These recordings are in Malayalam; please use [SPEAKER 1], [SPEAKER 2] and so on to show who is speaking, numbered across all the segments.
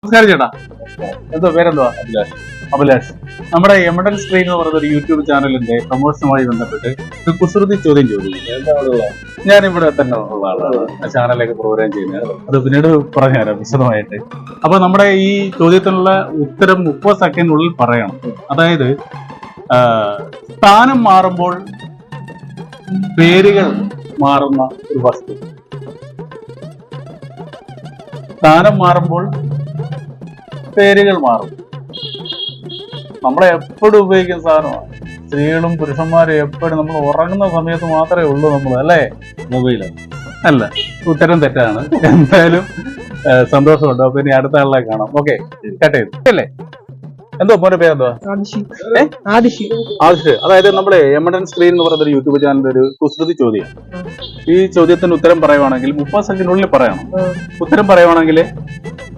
[SPEAKER 1] നമസ്കാരം ചേട്ടാ, എന്തോ പേരെന്തുവാ? അഭിലാഷ്. അഭിലാഷ്, നമ്മുടെ എമഡൻ സ്ക്രീൻ എന്ന് പറയുന്ന ഒരു യൂട്യൂബ് ചാനലിന്റെ പ്രൊമോഷനുമായി ബന്ധപ്പെട്ട് ഒരു കുസൃതി ചോദ്യം ചോദിക്കും. ഞാനിവിടെ തന്നെ ഉള്ള ആളാണ്, ആ ചാനലിലേക്ക് പ്രോഗ്രാം ചെയ്യുന്നത്. അത് പിന്നീട് പറഞ്ഞുതരാം വിശദമായിട്ട്. അപ്പൊ നമ്മുടെ ഈ ചോദ്യത്തിനുള്ള ഉത്തരം 30 സെക്കൻഡിനുള്ളിൽ പറയണം. അതായത് സ്ഥാനം മാറുമ്പോൾ പേരുകൾ മാറുന്ന ഒരു വസ്തു. സ്ഥാനം മാറുമ്പോൾ പേരുകൾ മാറും. നമ്മളെ എപ്പോഴും ഉപയോഗിക്കുന്ന സാധനമാണ്. സ്ത്രീകളും പുരുഷന്മാരും എപ്പോഴും നമ്മൾ ഉറങ്ങുന്ന സമയത്ത് മാത്രമേ ഉള്ളൂ നമ്മൾ, അല്ലേ? മൊബൈല് അല്ല, ഉത്തരം തെറ്റാണ്. എന്തായാലും സന്തോഷമുണ്ട്. അപ്പൊ ഇനി അടുത്ത ആളിനെ കാണാം. ഓക്കെ, കട്ട് ചെയ്തു അല്ലേ? എന്തോ മോന്റെ പേരെന്തോ? ആദിഷ്. അതായത് നമ്മുടെ എമഡൻ സ്ക്രീൻ എന്ന് പറയുന്ന ഒരു യൂട്യൂബ് ചാനലിന്റെ ഒരു കുസൃതി ചോദ്യം. ഈ ചോദ്യത്തിന് ഉത്തരം പറയുവാണെങ്കിൽ 30 സെക്കൻഡിനുള്ളിൽ പറയണം. ഉത്തരം പറയുവാണെങ്കിൽ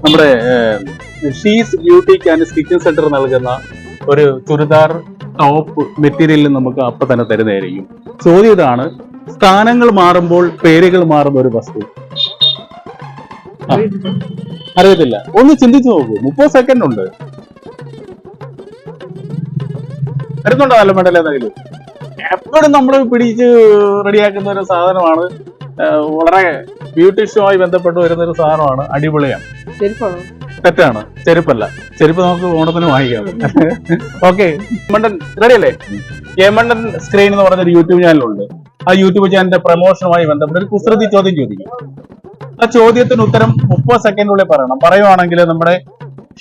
[SPEAKER 1] നമ്മുടെ she's beauty and stitching centre നൽകുന്ന ഒരു ചുരിദാർ ടോപ്പ് മെറ്റീരിയൽ നമുക്ക് അപ്പൊ തന്നെ തരുന്നതായിരിക്കും. ചോദ്യം ഇതാണ്: സ്ഥാനങ്ങൾ മാറുമ്പോൾ പേരുകൾ മാറുന്ന ഒരു വസ്തു. അറിയത്തില്ല? ഒന്ന് ചിന്തിച്ചു നോക്കൂ. 30 സെക്കൻഡ് ഉണ്ട്. വരുന്നുണ്ടോ? നല്ല മെഡൽ ഏതെങ്കിലും? എപ്പോഴും നമ്മൾ പിടിച്ച് റെഡിയാക്കുന്ന ഒരു സാധനമാണ്. വളരെ ബ്യൂട്ടീഷ്യനുമായി ബന്ധപ്പെട്ട് വരുന്ന ഒരു സാധനമാണ്. അടിപൊളിയാണ്. തെറ്റാണ്. ചെരുപ്പല്ല. ചെരുപ്പ് നമുക്ക് ഓണത്തിന് വാങ്ങിക്കാം. ഓക്കെ, എമണ്ടൻ റെഡി അല്ലേ? എമണ്ടൻ സ്ക്രീൻ എന്ന് പറയുന്ന ഒരു യൂട്യൂബ് ചാനലുണ്ട്. ആ യൂട്യൂബ് ചാനലിന്റെ പ്രൊമോഷനുമായി ബന്ധപ്പെട്ട് ഒരു കുസൃതി ചോദ്യം ചോദിക്കും. ആ ചോദ്യത്തിന് ഉത്തരം 30 സെക്കൻഡിനുള്ളിൽ പറയണം. പറയുവാണെങ്കിൽ നമ്മുടെ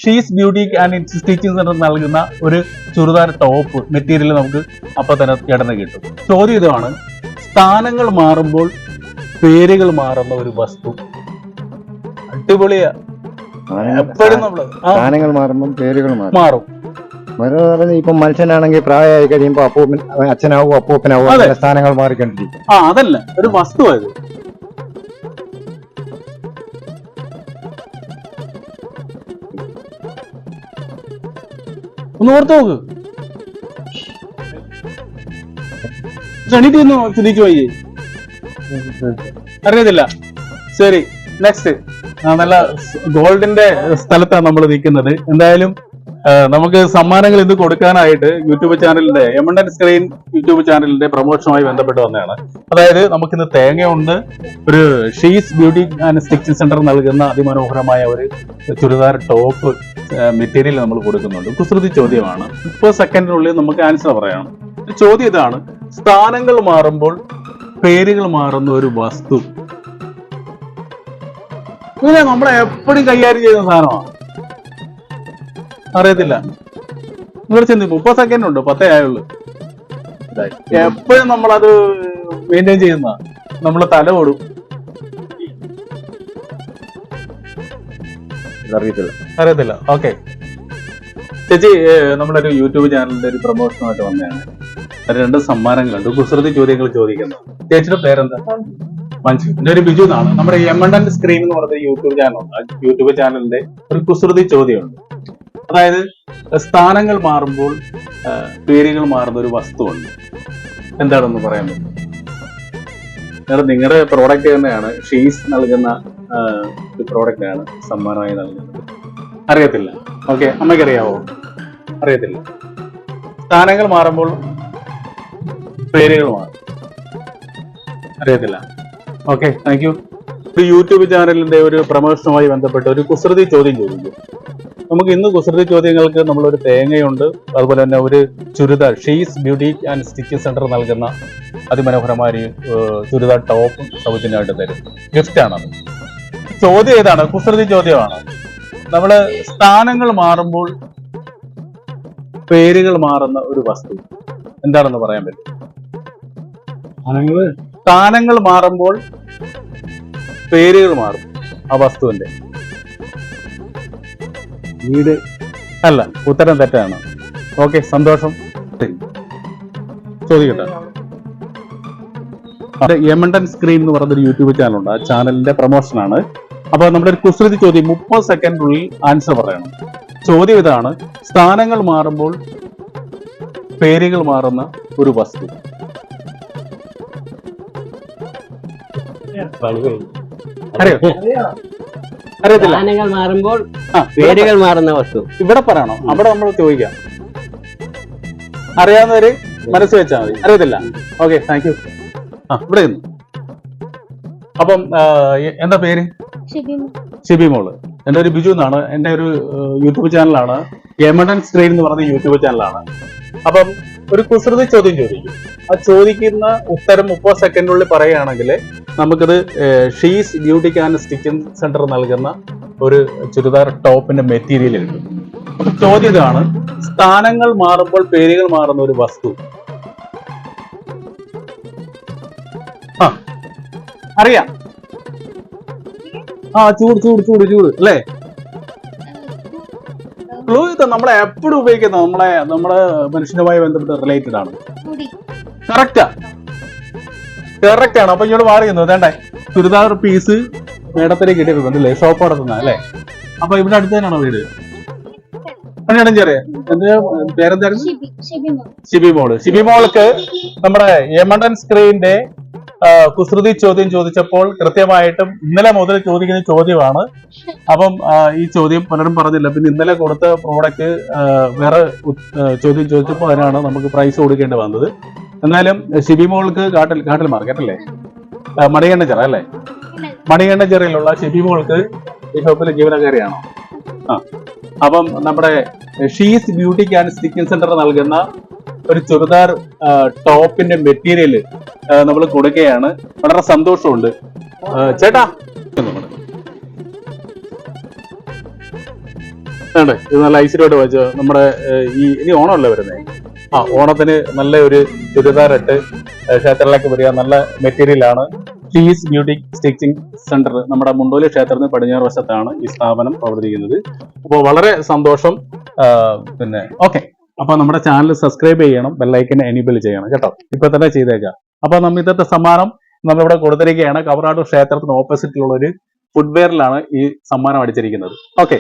[SPEAKER 1] she's beauty and stitching centre നൽകുന്ന ഒരു ചുരിദാർ ടോപ്പ് മെറ്റീരിയൽ നമുക്ക് അപ്പൊ തന്നെ ചേട്ടന് കിട്ടും. ചോദ്യം ഇതാണ്: സ്ഥാനങ്ങൾ മാറുമ്പോൾ പേരുകൾ മാറുന്ന ഒരു വസ്തു. അടിപൊളിയാ. എപ്പോഴും നമ്മള്
[SPEAKER 2] സ്ഥാനങ്ങൾ മാറുമ്പോൾ പേരുകൾ
[SPEAKER 1] മാറും.
[SPEAKER 2] ഇപ്പൊ മനുഷ്യനാണെങ്കിൽ പ്രായമായി കഴിയുമ്പോ അപ്പൂപ്പൻ അച്ഛനാവും, അപ്പൂപ്പനാവും, സ്ഥാനങ്ങൾ മാറിക്കൊണ്ടിരിക്കും.
[SPEAKER 1] അതല്ല, ഒരു വസ്തു അത്. ഒന്ന് ഓർത്ത് നോക്ക്. ക്ഷണിക്കുന്നു ചിന്തിച്ചു പോയി. അറിയത്തില്ല. ശരി, നെക്സ്റ്റ്. നല്ല ഗോൾഡിന്റെ സ്ഥലത്താണ് നമ്മൾ നിൽക്കുന്നത്. എന്തായാലും നമുക്ക് സമ്മാനങ്ങൾ ഇന്ന് കൊടുക്കാനായിട്ട് യൂട്യൂബ് ചാനലിന്റെ എമണ്ടൻ സ്ക്രീൻ യൂട്യൂബ് ചാനലിന്റെ പ്രൊമോഷനുമായി ബന്ധപ്പെട്ട് വന്നതാണ്. അതായത് നമുക്കിന്ന് തേങ്ങയുണ്ട്. ഒരു she's beauty and stitching centre നൽകുന്ന അതിമനോഹരമായ ഒരു ചുരിദാർ ടോപ്പ് മെറ്റീരിയൽ നമ്മൾ കൊടുക്കുന്നുണ്ട്. കുസൃതി ചോദ്യമാണ്. 30 സെക്കൻഡിനുള്ളിൽ നമുക്ക് ആൻസർ പറയണം. ചോദ്യം ഇതാണ്: സ്ഥാനങ്ങൾ മാറുമ്പോൾ പേരുകൾ മാറുന്ന ഒരു വസ്തു. ഇങ്ങനെ നമ്മളെ എപ്പോഴും കൈകാര്യം ചെയ്യുന്ന സാധനമാണ്. അറിയത്തില്ല? നിങ്ങൾ ചിന്തിക്കും. 30 സെക്കൻഡ് ഉണ്ട്, 10 ആയുള്ളൂ. എപ്പോഴും നമ്മളത് മെയിൻറ്റെയിൻ ചെയ്യുന്ന നമ്മളെ തല ഓടും. അറിയത്തില്ല? ഓക്കെ ചേച്ചി, നമ്മുടെ ഒരു യൂട്യൂബ് ചാനലിന്റെ ഒരു പ്രൊമോഷനുമായിട്ട് വന്നതാണ്. 2 സമ്മാനങ്ങളുണ്ട്. കുസൃതി ചോദ്യങ്ങൾ ചോദിക്കുന്നത്. ചേച്ചിയുടെ പേരെന്താ? മഞ്ജു. എന്റെ ഒരു ബിജു എന്നാണ്. നമ്മുടെ എമണ്ടൻ സ്ക്രീൻ എന്ന് പറയുന്ന യൂട്യൂബ് ചാനലുണ്ട്. യൂട്യൂബ് ചാനലിന്റെ ഒരു കുസൃതി ചോദ്യമുണ്ട്. അതായത് സ്ഥാനങ്ങൾ മാറുമ്പോൾ പേരുകൾ മാറുന്ന ഒരു വസ്തുവുണ്ട്. എന്താണെന്ന് പറയാൻ പറ്റും? നിങ്ങളുടെ പ്രോഡക്റ്റ് തന്നെയാണ്. ഷീസ് നൽകുന്ന ഒരു പ്രോഡക്റ്റ് ആണ് സമ്മാനമായി നൽകുന്നത്. അറിയത്തില്ല? ഓക്കെ, അമ്മയ്ക്കറിയാവോ? അറിയത്തില്ല. സ്ഥാനങ്ങൾ മാറുമ്പോൾ പേരുകൾ മാറും. അറിയത്തില്ല? Okay, thank you. ഒരു യൂട്യൂബ് ചാനലിന്റെ ഒരു പ്രൊമോഷനുമായി ബന്ധപ്പെട്ട് ഒരു കുസൃതി ചോദ്യം ചോദിക്കും. നമുക്ക് ഇന്ന് കുസൃതി ചോദ്യങ്ങൾക്ക് നമ്മളൊരു തേങ്ങയുണ്ട്. അതുപോലെ തന്നെ ഒരു churidar she's beauty and stitching centre നൽകുന്ന അതിമനോഹരമായ ചുരിദാർ ടോപ്പും സൗജന്യമായിട്ട് തരും. ഗിഫ്റ്റാണത്. ചോദ്യം ഏതാണ്? കുസൃതി ചോദ്യമാണ്. നമ്മള് സ്ഥാനങ്ങൾ മാറുമ്പോൾ പേരുകൾ മാറുന്ന ഒരു വസ്തു എന്താണെന്ന് പറയാൻ പറ്റും? സ്ഥാനങ്ങൾ മാറുമ്പോൾ പേരുകൾ മാറും ആ വസ്തുവിന്റെ. വീട് അല്ല, ഉത്തരം തെറ്റാണ്. ഓക്കെ, സന്തോഷം. ചോദിക്കട്ടെ? എമണ്ടൻ സ്ക്രീൻ എന്ന് പറയുന്നൊരു യൂട്യൂബ് ചാനലുണ്ട്. ആ ചാനലിന്റെ പ്രൊമോഷനാണ്. അപ്പൊ നമ്മുടെ ഒരു കുസൃതി ചോദ്യം 30 സെക്കൻഡിനുള്ളിൽ ആൻസർ പറയണം. ചോദ്യം ഇതാണ്: സ്ഥാനങ്ങൾ മാറുമ്പോൾ പേരുകൾ മാറുന്ന ഒരു വസ്തു. അറിയോ? അറിയത്തില്ല.
[SPEAKER 3] സ്ഥാനങ്ങൾ മാറുമ്പോൾ
[SPEAKER 1] ആ,
[SPEAKER 3] പേരുകൾ മാറുന്ന വസ്തു.
[SPEAKER 1] ഇവിടെ പറയണോ? അവിടെ നമ്മൾ ചോദിക്കാം. അറിയാവുന്നവര് മനസ്സ് വെച്ചാൽ മതി. അറിയത്തില്ല. Okay, thank you. ആ, ഇവിടെ നിന്ന്. അപ്പം എന്താ പേര്? ഷിബി മോള്. എന്റെ ഒരു ബിജു എന്നാണ്. എന്റെ ഒരു യൂട്യൂബ് ചാനലാണ്, യമണ്ടൻ സ്ക്രീൻ എന്ന് പറഞ്ഞ യൂട്യൂബ് ചാനലാണ്. അപ്പം ഒരു കുസൃതി ചോദ്യം ചോദിക്കും. ആ ചോദിക്കുന്ന ഉത്തരം 30 സെക്കൻഡിനുള്ളിൽ പറയുകയാണെങ്കിൽ നമുക്കിത് she's beauty and stitching centre നൽകുന്ന ഒരു ചുരിദാർ ടോപ്പിന്റെ മെറ്റീരിയൽ കിട്ടും. അപ്പൊ ചോദ്യം ഇതാണ്: സ്ഥാനങ്ങൾ മാറുമ്പോൾ പേരുകൾ മാറുന്ന ഒരു വസ്തു. ആ, അറിയാം. ആ, ചൂട് ചൂട് ചൂട് ചൂട് അല്ലേ? ക്ലൂ ഇത് നമ്മളെ എപ്പോഴും ഉപയോഗിക്കുന്നത് നമ്മുടെ മനുഷ്യനുമായി ബന്ധപ്പെട്ട് റിലേറ്റഡ് ആണ്. കറക്റ്റാ, കറക്റ്റ് ആണ്. അപ്പൊ ഇങ്ങോട്ട് മാറിയുന്നു. വേണ്ടേ, ചുരിദാർ പീസ് മേടത്തിലേക്ക് കിട്ടിയിട്ടുണ്ട് അല്ലേ? ഷോപ്പ് നടത്തുന്ന അല്ലേ? അപ്പൊ ഇവിടെ അടുത്ത് തന്നെയാണോ വീട്? അങ്ങനെയാണെന്ന് ചെറിയ എന്റെ പേരെന്തായിരുന്നു? ഷിബി മോള്. ഷിബി മോൾക്ക് നമ്മുടെ യമണ്ടൻ സ്ക്രീനിന്റെ കുസൃതി ചോദ്യം ചോദിച്ചപ്പോൾ കൃത്യമായിട്ടും ഇന്നലെ മുതൽ ചോദിക്കുന്ന ചോദ്യമാണ്. അപ്പം ഈ ചോദ്യം പലരും പറഞ്ഞില്ല. പിന്നെ ഇന്നലെ കൊടുത്ത പ്രോഡക്റ്റ് വേറെ ചോദ്യം ചോദിച്ചപ്പോൾ അതിനാണ് നമുക്ക് പ്രൈസ് കൊടുക്കേണ്ടി വന്നത്. എന്നാലും ഷിബി മോൾക്ക് കാട്ടിൽ മാർക്കറ്റ് അല്ലേ, മണികണ്ഠച്ചിറ അല്ലേ? മണികണ്ഠച്ചിറയിലുള്ള ഷിബി മോൾക്ക് ഈ ഷോപ്പിലെ ജീവനക്കാരിയാണോ? ആ, അപ്പം നമ്മുടെ she's beauty and stitching centre നൽകുന്ന ഒരു ചുരിദാർ ടോപ്പിന്റെ മെറ്റീരിയൽ നമ്മൾ കൊടുക്കുകയാണ്. വളരെ സന്തോഷമുണ്ട് ചേട്ടാ. വേണ്ടേ, ഇത് നല്ല ഐശ്വര്യമായിട്ട് വായിച്ചോ. നമ്മുടെ ഇനി ഓണമല്ലേ വരുന്നത്? ആ, ഓണത്തിന് നല്ല ഒരു ചുരിദാർ ഇട്ട് ക്ഷേത്രത്തിലേക്ക് വരിക. നല്ല മെറ്റീരിയലാണ്. ഷീസ് ബ്യൂട്ടി സ്റ്റിച്ചിങ് സെന്റർ നമ്മുടെ മുണ്ടോലി ക്ഷേത്രത്തിന് പടിഞ്ഞാറ് വശത്താണ് ഈ സ്ഥാപനം പ്രവർത്തിക്കുന്നത്. അപ്പോൾ വളരെ സന്തോഷം. പിന്നെ ഓക്കെ, അപ്പൊ നമ്മുടെ ചാനൽ സബ്സ്ക്രൈബ് ചെയ്യണം, ബെല്ലൈക്കനെ എനേബിൾ ചെയ്യണം കേട്ടോ. ഇപ്പൊ തന്നെ ചെയ്തേക്കാം. അപ്പൊ നമ്മൾ ഇന്നത്തെ സമ്മാനം നമ്മളിവിടെ കൊടുത്തിരിക്കുകയാണ്. കവറാട് ക്ഷേത്രത്തിന് ഓപ്പോസിറ്റിലുള്ള ഒരു ഫുട്വെയറിലാണ് ഈ സമ്മാനം അടിച്ചിരിക്കുന്നത്. ഓക്കെ.